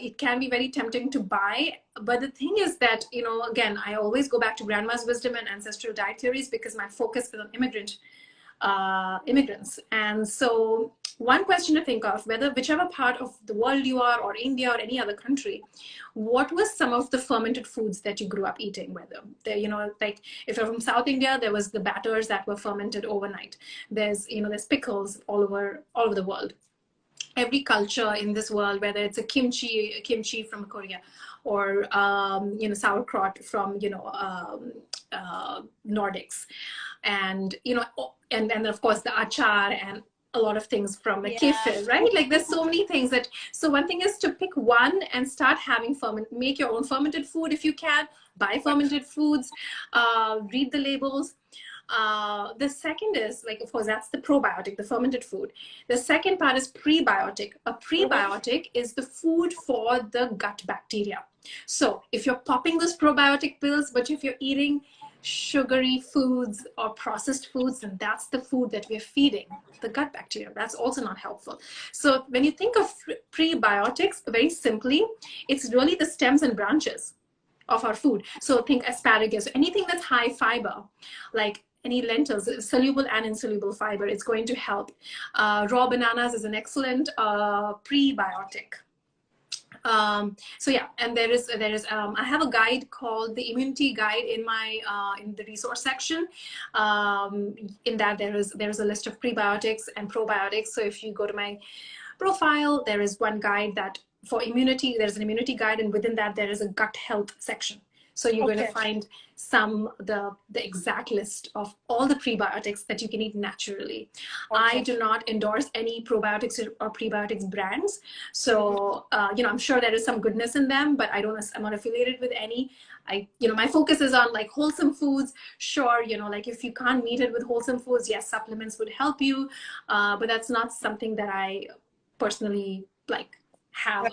Speaker 2: it can be very tempting to buy. But the thing is that, again, I always go back to grandma's wisdom and ancestral diet theories, because my focus is on immigrants. And so one question to think of, whichever part of the world you are, or India or any other country, what was some of the fermented foods that you grew up eating? Whether like if you're from South India, there was the batters that were fermented overnight. There's pickles all over the world. Every culture in this world, whether it's a kimchi from Korea, or sauerkraut from Nordics, and and then of course the achar and a lot of things from the kefir, right? Like there's so many things that, so one thing is to pick one and start having make your own fermented food if you can, buy fermented foods, read the labels. The second is, like, of course, that's the probiotic, the fermented food. The second part is prebiotic. A prebiotic is the food for the gut bacteria. So if you're popping those probiotic pills, but if you're eating sugary foods or processed foods, then that's the food that we're feeding the gut bacteria. That's also not helpful. So when you think of prebiotics, very simply, it's really the stems and branches of our food. So think asparagus, anything that's high fiber, like any lentils, soluble and insoluble fiber, it's going to help. Raw bananas is an excellent prebiotic. So yeah, and there is I have a guide called the immunity guide in my in the resource section. In that there is a list of prebiotics and probiotics. So if you go to my profile, there is one guide that for immunity, there's an immunity guide, and within that there is a gut health section. So you're going to find the exact list of all the prebiotics that you can eat naturally. I do not endorse any probiotics or prebiotics brands. So, you know, I'm sure there is some goodness in them, but I'm not affiliated with any. You know, my focus is on like wholesome foods. Sure, you know, like if you can't meet it with wholesome foods, yes, supplements would help you. But that's not something that I personally like have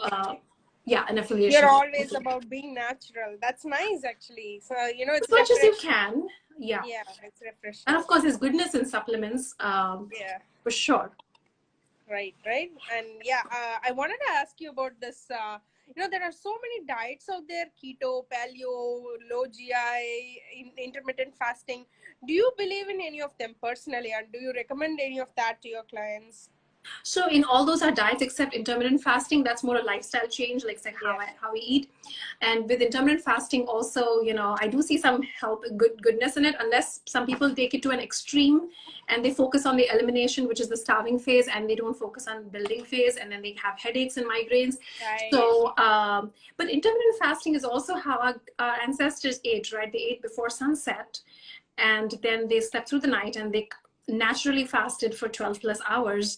Speaker 2: an affiliation.
Speaker 1: You're always about being natural. That's nice, actually. So, you know, it's
Speaker 2: as much as you can. Yeah,
Speaker 1: it's refreshing.
Speaker 2: And of course there's goodness in supplements, for sure.
Speaker 1: Right. And yeah, I wanted to ask you about this. You know, there are so many diets out there: keto, paleo, low GI, intermittent fasting. Do you believe in any of them personally, and do you recommend any of that to your clients?
Speaker 2: So in all those are diets except intermittent fasting. That's more a lifestyle change, like how we eat. And with intermittent fasting also, you know, I do see some goodness in it, unless some people take it to an extreme and they focus on the elimination, which is the starving phase, and they don't focus on building phase, and then they have headaches and migraines. Right. So, but intermittent fasting is also how our ancestors ate, right? They ate before sunset, and then they slept through the night, and they naturally fasted for 12 plus hours,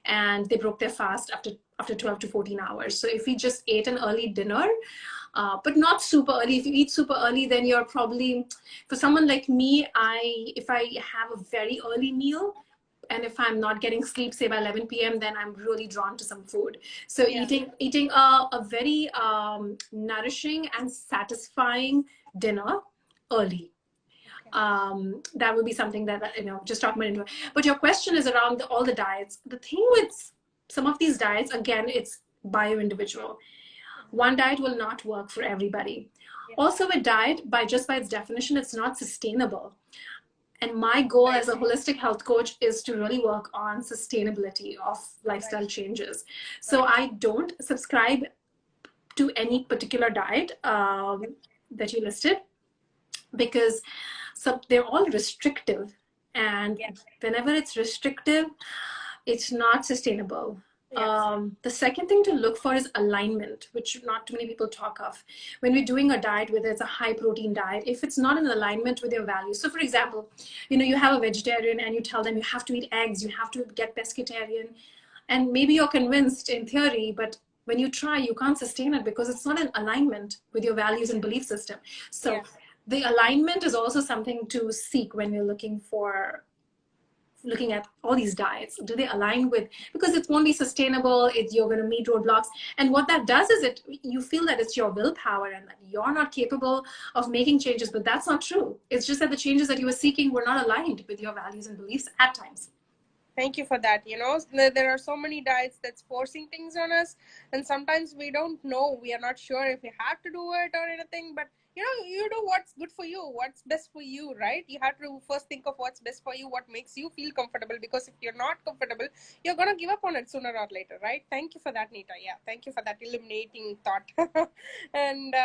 Speaker 2: and they broke their fast after 12 to 14 hours. So if you just ate an early dinner, but not super early. If you eat super early, then you're probably, for someone like me, if I have a very early meal, and if I'm not getting sleep, say by 11 p.m., then I'm really drawn to some food. So eating a very nourishing and satisfying dinner early. That would be something that, you know, just talking about it. But your question is around all the diets. The thing with some of these diets, again, it's bio-individual. One diet will not work for everybody. Also, a diet, by its definition, it's not sustainable. And my goal as a holistic health coach is to really work on sustainability of lifestyle changes. So I don't subscribe to any particular diet that you listed, because they're all restrictive, and whenever it's restrictive, it's not sustainable. The second thing to look for is alignment, which not too many people talk of. When we're doing a diet, whether it's a high protein diet, if it's not in alignment with your values. So for example, you know, you have a vegetarian and you tell them you have to eat eggs, you have to get pescatarian, and maybe you're convinced in theory, but when you try, you can't sustain it because it's not in alignment with your values and belief system. So the alignment is also something to seek when you're looking at all these diets. Do they align with, because it won't be sustainable, you're going to meet roadblocks. And what that does is you feel that it's your willpower and that you're not capable of making changes, but that's not true. It's just that the changes that you were seeking were not aligned with your values and beliefs at times.
Speaker 1: Thank you for that. You know, there are so many diets that's forcing things on us, and sometimes we don't know, we are not sure if we have to do it or anything, but you know, you do what's good for you, what's best for you, right? You have to first think of what's best for you, what makes you feel comfortable, because if you're not comfortable, you're going to give up on it sooner or later, right? Thank you for that, Neeta. Yeah, thank you for that illuminating thought. And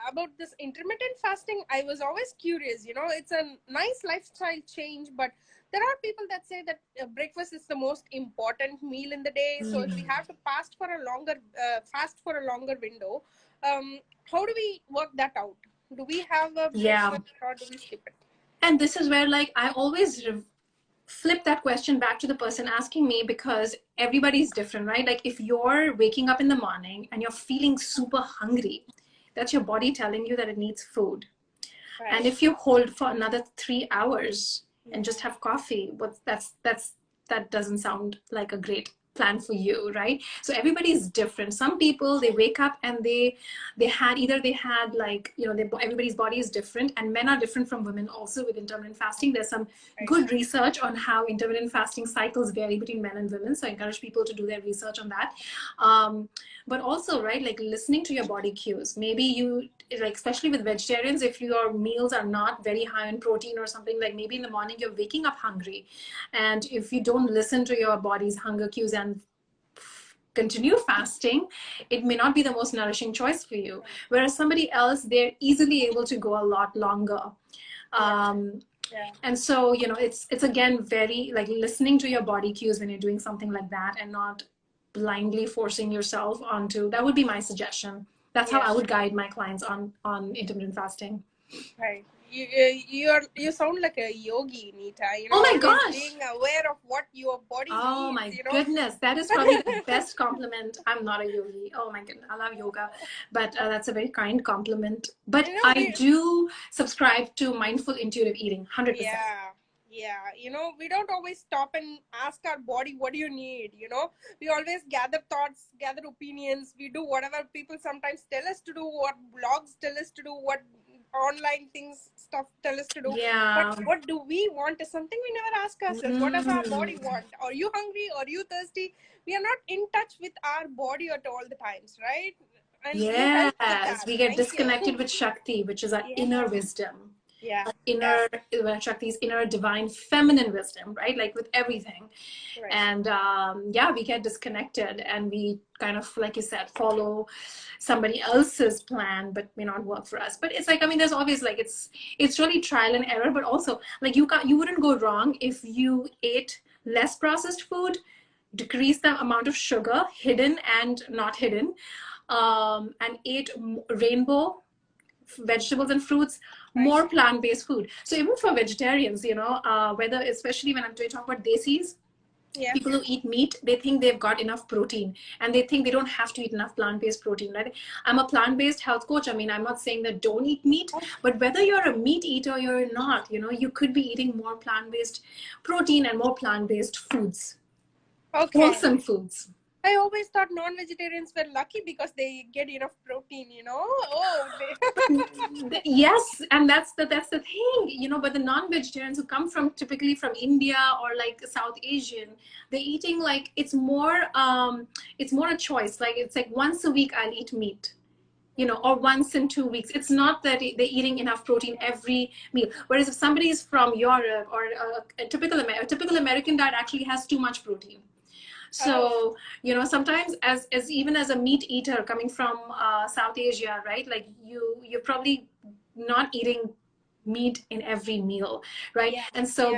Speaker 1: about this intermittent fasting, I was always curious. You know, it's a nice lifestyle change, but there are people that say that breakfast is the most important meal in the day. So if we have to fast for a longer window, how do we work that out? Do we have a breakfast or do we skip it?
Speaker 2: And this is where, like, I always flip that question back to the person asking me, because everybody's different, right? Like if you're waking up in the morning and you're feeling super hungry, that's your body telling you that it needs food. Right. And if you hold for another 3 hours and just have coffee. But that doesn't sound like a great plan for you, right? So everybody is different. Some people, they wake up and they had either they had like, you know, everybody's body is different, and men are different from women also with intermittent fasting. There's some good research on how intermittent fasting cycles vary between men and women, so I encourage people to do their research on that. But also, right, like listening to your body cues. Maybe you, like, especially with vegetarians, if your meals are not very high in protein or something, like maybe in the morning you're waking up hungry, and if you don't listen to your body's hunger cues and continue fasting, it may not be the most nourishing choice for you. Whereas somebody else, they're easily able to go a lot longer. And so, you know, it's again very like listening to your body cues when you're doing something like that, and not blindly forcing yourself onto. That would be my suggestion. That's how I would guide my clients on intermittent fasting.
Speaker 1: Right. You sound like a yogi, Neeta. You know,
Speaker 2: oh my
Speaker 1: always
Speaker 2: gosh,
Speaker 1: being aware of what your body
Speaker 2: oh
Speaker 1: needs.
Speaker 2: my
Speaker 1: You know.
Speaker 2: goodness, that is probably the best compliment. I'm not a yogi. Oh my goodness, I love yoga, but that's a very kind compliment. But
Speaker 1: You know,
Speaker 2: I do subscribe to mindful intuitive eating, 100%.
Speaker 1: Yeah. You know, we don't always stop and ask our body, what do you need? You know, we always gather thoughts, gather opinions. We do whatever people sometimes tell us to do, what blogs tell us to do, what online stuff tell us to do.
Speaker 2: Yeah.
Speaker 1: But what do we want is something we never ask ourselves. What does our body want? Are you hungry? Are you thirsty? We are not in touch with our body at all the times, right? And you help with
Speaker 2: Yes,
Speaker 1: that.
Speaker 2: we get
Speaker 1: Thank
Speaker 2: disconnected
Speaker 1: you.
Speaker 2: with Shakti, which is our inner wisdom.
Speaker 1: Yeah.
Speaker 2: Inner Shakti's inner divine feminine wisdom, right? Like with everything.
Speaker 1: Right.
Speaker 2: And we get disconnected, and we kind of, like you said, follow somebody else's plan, but may not work for us. But it's like, I mean, there's always like, it's really trial and error, but also like you wouldn't go wrong if you ate less processed food, decrease the amount of sugar, hidden and not hidden, and ate rainbow vegetables and fruits, more plant-based food. So even for vegetarians, you know, whether, especially when I'm talking about desis, people who eat meat, they think they've got enough protein, and they think they don't have to eat enough plant-based protein, right? I'm a plant-based health coach. I mean, I'm not saying that don't eat meat, but whether you're a meat eater or you're not, you know, you could be eating more plant-based protein and more plant-based foods. Wholesome foods.
Speaker 1: I always thought non-vegetarians were lucky because they get enough protein, you know.
Speaker 2: Yes, and that's the thing, you know. But the non-vegetarians who come from typically from India or like South Asian, they're eating like it's more a choice. Like it's like once a week I'll eat meat, you know, or once in 2 weeks. It's not that they're eating enough protein every meal. Whereas if somebody is from Europe, or a typical American diet actually has too much protein. So, you know, sometimes as even as a meat eater coming from South Asia, right? Like you're probably not eating meat in every meal, right? And so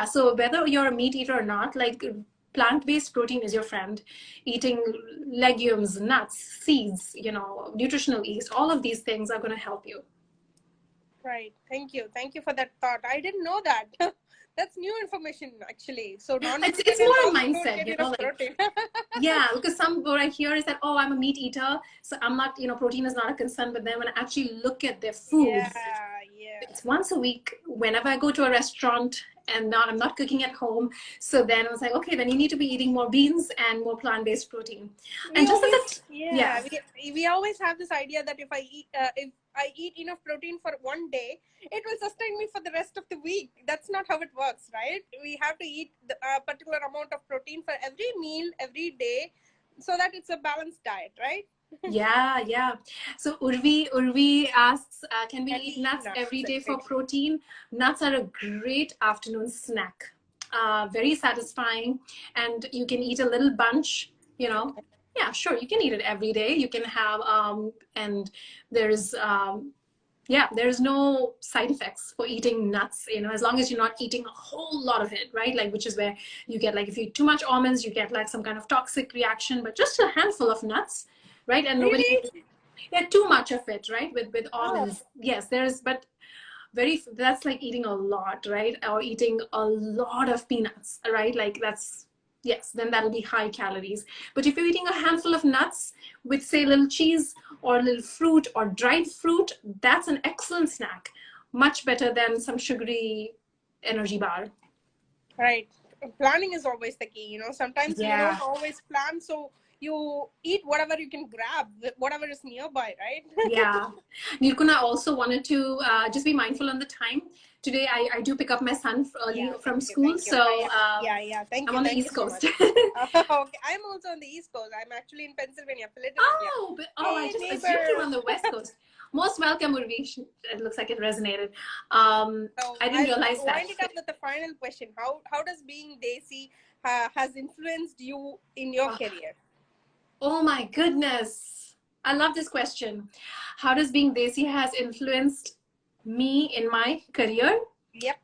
Speaker 2: so whether you're a meat eater or not, like plant-based protein is your friend. Eating legumes, nuts, seeds, you know, nutritional yeast, all of these things are going to help you.
Speaker 1: Right. Thank you for that thought. I didn't know that. That's new information, actually. So
Speaker 2: it's more a mindset, you know,
Speaker 1: like
Speaker 2: yeah, because what I hear is that, oh, I'm a meat eater, so I'm not, you know, protein is not a concern. But then when I actually look at their foods, it's once a week whenever I go to a restaurant, and I'm not cooking at home. So then I was like, okay, then you need to be eating more beans and more plant-based protein. And
Speaker 1: we always have this idea that if I eat enough protein for one day, it will sustain me for the rest of the week. That's not how it works, right? We have to eat a particular amount of protein for every meal, every day, so that it's a balanced diet, right?
Speaker 2: Yeah. So Urvi asks, can we eat nuts every day for protein? Nuts are a great afternoon snack. Very satisfying, and you can eat a little bunch, you know. Yeah, sure, you can eat it every day. You can have and there's there's no side effects for eating nuts, you know, as long as you're not eating a whole lot of it, right? Like, which is where you get, like, if you eat too much almonds, you get like some kind of toxic reaction. But just a handful of nuts, right? And too much of it, right? With almonds, yes, but that's like eating a lot, right? Or eating a lot of peanuts, right? Like then that'll be high calories. But if you're eating a handful of nuts with, say, a little cheese or a little fruit or dried fruit, that's an excellent snack. Much better than some sugary energy bar.
Speaker 1: Right. Planning is always the key, sometimes we
Speaker 2: Yeah.
Speaker 1: don't always plan, so you eat whatever you can grab, whatever is nearby, right?
Speaker 2: Yeah. Nirkuna, I also wanted to just be mindful on the time. Today, I do pick up my son early
Speaker 1: Yeah,
Speaker 2: from
Speaker 1: thank you,
Speaker 2: school,
Speaker 1: thank you.
Speaker 2: so
Speaker 1: Yeah,
Speaker 2: I'm on the
Speaker 1: thank you
Speaker 2: East
Speaker 1: so
Speaker 2: Coast.
Speaker 1: much. Okay, I'm also on the East Coast. I'm actually in Pennsylvania, Philadelphia.
Speaker 2: I
Speaker 1: Hey,
Speaker 2: just assumed you were
Speaker 1: neighbor.
Speaker 2: on the West Coast. Most welcome, Urvi. It looks like it resonated.
Speaker 1: So
Speaker 2: I didn't
Speaker 1: I'll
Speaker 2: realize that.
Speaker 1: wind it up with the final question. How does being Desi has influenced you in your
Speaker 2: Oh,
Speaker 1: career?
Speaker 2: oh my goodness. I love this question. How does being Desi has influenced me in my career?
Speaker 1: Yep.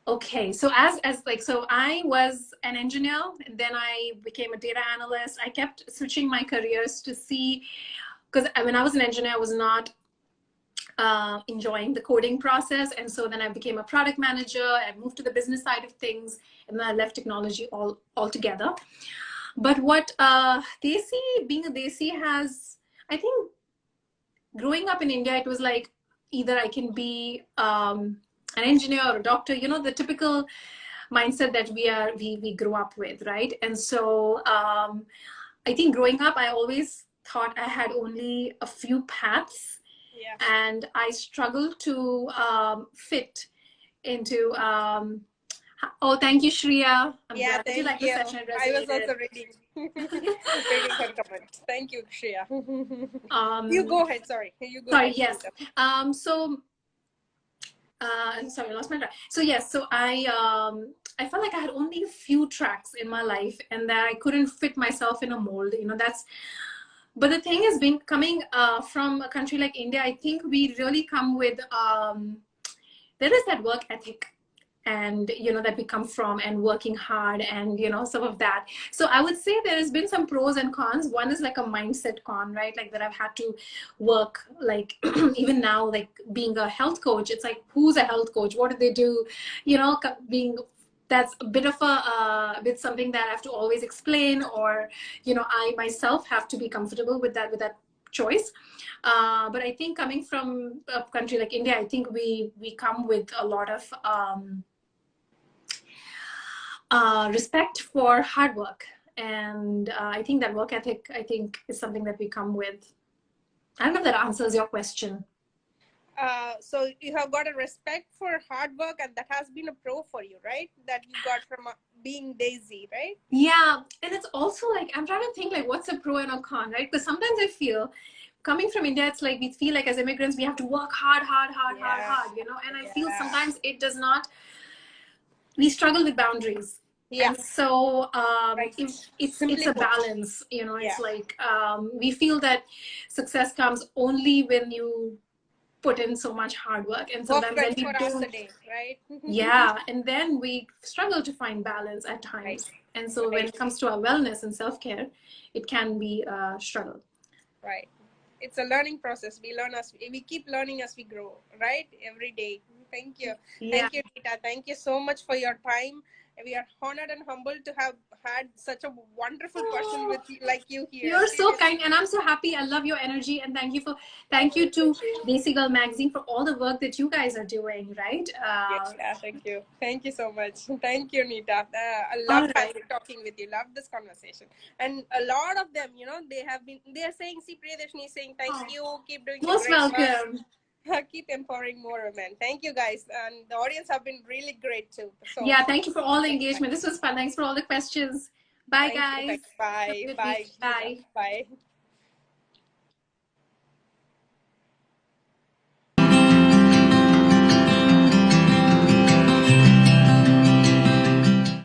Speaker 2: Okay, so so I was an engineer, and then I became a data analyst. I kept switching my careers to see, because when I was an engineer, I was not enjoying the coding process, and so then I became a product manager. I moved to the business side of things, and then I left technology altogether. But what being a Desi has, I think, growing up in India, it was like either I can be an engineer or a doctor, the typical mindset that we grew up with, right? And so I think growing up, I always thought I had only a few paths.
Speaker 1: Yeah.
Speaker 2: And I struggled to fit into oh, thank you, Shreya. I'm
Speaker 1: Yeah,
Speaker 2: glad that you
Speaker 1: thank
Speaker 2: liked the
Speaker 1: you.
Speaker 2: session. It
Speaker 1: I was
Speaker 2: resonated.
Speaker 1: also reading reading her comments. Thank you, Shreya. You
Speaker 2: um
Speaker 1: go ahead. Sorry, you go
Speaker 2: Sorry,
Speaker 1: ahead.
Speaker 2: yes. So sorry, I lost my track. So yes, so I felt like I had only a few tracks in my life, and that I couldn't fit myself in a mold. That's. But the thing is, being coming from a country like India, I think we really come with there is that work ethic, and that we come from, and working hard, and some of that. So I would say there has been some pros and cons. One is like a mindset con, right? Like that I've had to work, like even now, like being a health coach, it's like, who's a health coach, what do they do, being, that's a bit of a bit something that I have to always explain, or I myself have to be comfortable with that choice. But I think coming from a country like India, I think we come with a lot of respect for hard work, and I think that work ethic, I think, is something that we come with. I don't know if that answers your question.
Speaker 1: So you have got a respect for hard work, and that has been a pro for you, right? That you got from being Daisy, right?
Speaker 2: Yeah, and it's also like, I'm trying to think like what's a pro and a con, right? Because sometimes I feel coming from India, it's like we feel like as immigrants we have to work hard, and I feel sometimes it does not. We struggle with boundaries.
Speaker 1: Yeah.
Speaker 2: And so
Speaker 1: Right.
Speaker 2: it's a
Speaker 1: Put.
Speaker 2: balance, it's like we feel that success comes only when you put in so much hard work, and
Speaker 1: Work
Speaker 2: sometimes when we
Speaker 1: 24 hours a
Speaker 2: don't.
Speaker 1: day, right?
Speaker 2: Yeah, and then we struggle to find balance at times.
Speaker 1: Right.
Speaker 2: And so when it comes to our wellness and self-care, it can be a struggle.
Speaker 1: Right. It's a learning process. We keep learning as we grow, right? Every day. Thank you.
Speaker 2: Yeah.
Speaker 1: Thank you, Neeta. Thank you so much for your time. We are honored and humbled to have had such a wonderful person with you, like you here.
Speaker 2: You're so kind, and I'm so happy. I love your energy, and thank you to Desi Girl Magazine for all the work that you guys are doing, right?
Speaker 1: Thank you so much. Thank you, Neeta. I love talking with you. Love this conversation. And a lot of them, they are saying, see, Priyadarshini is saying, thank you. Keep doing the
Speaker 2: most
Speaker 1: great
Speaker 2: welcome.
Speaker 1: work. Keep empowering more women. Thank you, guys. And the audience have been really great too. So
Speaker 2: yeah, thank you for all the engagement. This was fun. Thanks for all the questions. Bye, guys.
Speaker 1: Bye. Bye.
Speaker 2: Bye.
Speaker 1: Bye.